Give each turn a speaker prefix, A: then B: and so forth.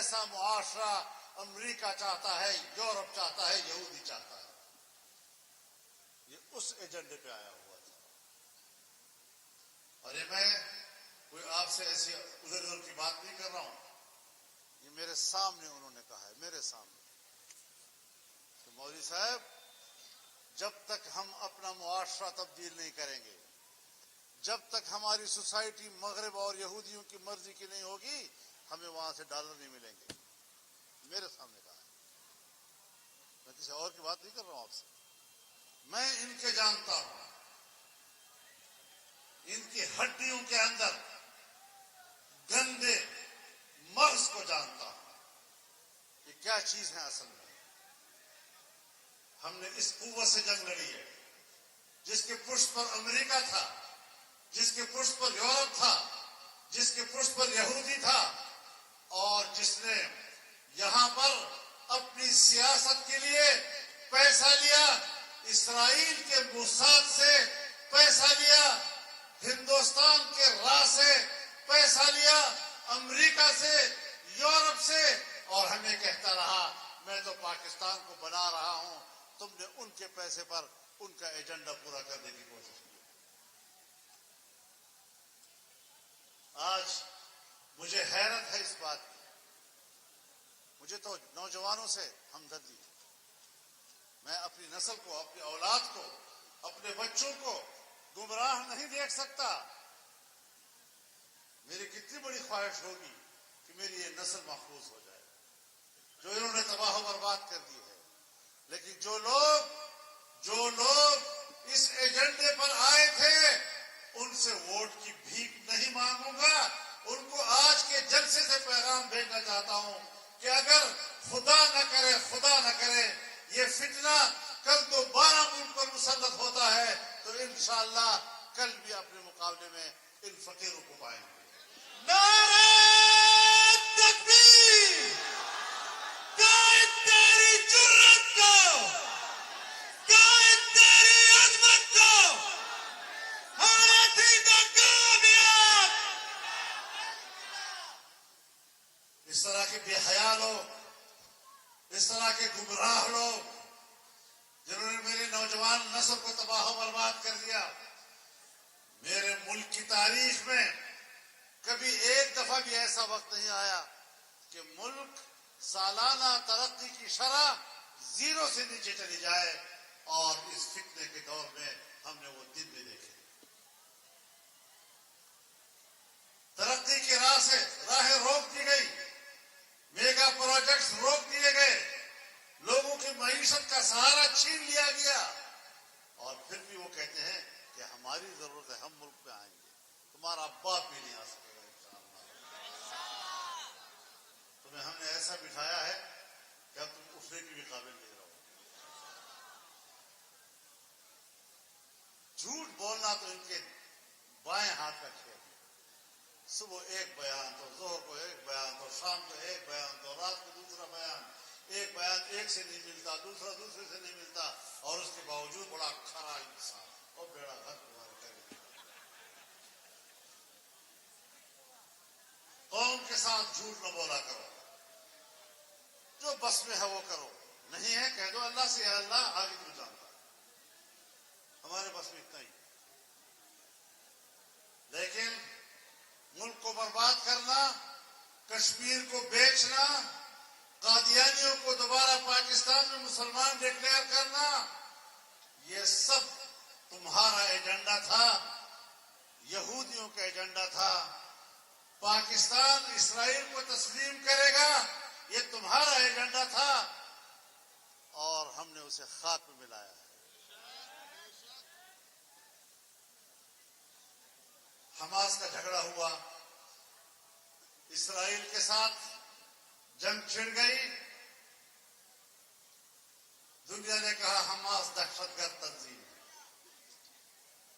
A: ایسا معاشرہ امریکہ چاہتا ہے, یورپ چاہتا ہے, یہودی چاہتا ہے. یہ اس ایجنڈے پہ آیا ہوا تھا. اور یہ میں کوئی آپ سے ایسی ادھر ادھر کی بات نہیں کر رہا ہوں, یہ میرے سامنے انہوں نے کہا ہے, میرے سامنے کہ مولوی صاحب جب تک ہم اپنا معاشرہ تبدیل نہیں کریں گے, جب تک ہماری سوسائٹی مغرب اور یہودیوں کی مرضی کی نہیں ہوگی, ہمیں وہاں سے ڈالر نہیں ملیں گے. میرے سامنے کہا ہے, میں کسی اور کی بات نہیں کر رہا ہوں آپ سے. میں ان کے جانتا ہوں, ان کی ہڈیوں کے اندر گندے مغز کو جانتا ہوں کہ کیا چیز ہے اصل میں. ہم نے اس قوت سے جنگ لڑی ہے جس کے پشت پر امریکہ تھا, جس کے پشت پر یورپ تھا, جس کے پشت پر یہودی تھا, اور جس نے یہاں پر اپنی سیاست کے لیے پیسہ لیا. اسرائیل کے موساد سے پیسہ لیا, ہندوستان کے راہ سے پیسہ لیا, امریکہ سے, یورپ سے, اور ہمیں کہتا رہا میں تو پاکستان کو بنا رہا ہوں. تم نے ان کے پیسے پر ان کا ایجنڈا پورا کرنے کی کوشش کی. آج مجھے حیرت ہے اس بات کی. مجھے تو نوجوانوں سے ہمدردی ہے. میں اپنی نسل کو, اپنی اولاد کو, اپنے بچوں کو گمراہ نہیں دیکھ سکتا. میری کتنی بڑی خواہش ہوگی کہ میری یہ نسل محفوظ ہو جائے جو انہوں نے تباہ و برباد کر دی ہے. لیکن جو لوگ اس ایجنڈے پر آئے تھے ان سے ووٹ کی بھیک نہیں مانگوں گا. ان کو آج کے جلسے سے پیغام بھیجنا چاہتا ہوں کہ اگر خدا نہ کرے یہ فتنہ کل دوبارہ ملک پر مسلط ہوتا ہے تو انشاءاللہ کل بھی اپنے مقابلے میں ان فقیروں کو پائیں گے.
B: نعرہ تکبیر! قائد تیری جرت کو, قائد تیری عظمت کو, ہمارا تیتا کامیاب.
A: اس طرح کے بے حیا لوگ, اس طرح کے گمراہ لوگ جنہوں نے میری نوجوان نسل کو تباہ و برباد کر دیا. میرے ملک کی تاریخ میں کبھی ایک دفعہ بھی ایسا وقت نہیں آیا کہ ملک سالانہ ترقی کی شرح 0 سے نیچے چلی جائے, اور اس فتنے کے دور میں ہم نے وہ دن بھی دیکھے. ترقی کی راہیں روک دی گئی, میگا پروجیکٹس روک دیے گئے, لوگوں کی معیشت کا سہارا چھین لیا گیا, اور پھر بھی وہ کہتے ہیں کہ ہماری ضرورت ہے, ہم ملک میں آئیں گے, تمہارا باپ بھی نہیں آ سکے گا انشاءاللہ. تمہیں ہم نے ایسا بٹھایا ہے کہ اب تم اٹھنے کی بھی قابل نہیں رہو. جھوٹ بولنا تو ان کے بائیں ہاتھ کا کھیل ہے. صبح ایک بیان, تو ظہر کو ایک بیان, تو شام کو ایک بیان, تو رات کو دوسرا بیان. ایک بیان ایک سے نہیں ملتا, دوسرا دوسرے سے نہیں ملتا, اور اس کے باوجود بڑا کھرا انسان اور بیڑا گھر تمہارے کرے. قوم کے ساتھ جھوٹ نہ بولا کرو, جو بس میں ہے وہ کرو. نہیں ہے کہہ دو اللہ سے, اللہ آگے تو جانتا ہے, ہمارے بس میں اتنا ہی. لیکن ملک کو برباد کرنا, کشمیر کو بیچنا, قادیانیوں کو دوبارہ پاکستان میں مسلمان ڈکلیئر کرنا, یہ سب تمہارا ایجنڈا تھا, یہودیوں کا ایجنڈا تھا. پاکستان اسرائیل کو تسلیم کرے گا, یہ تمہارا ایجنڈا تھا, اور ہم نے اسے خاک میں ملایا ہے. حماس کا جھگڑا ہوا, اسرائیل کے ساتھ جنگ چھڑ گئی. دنیا نے کہا حماس دہشت گرد تنظیم ہے,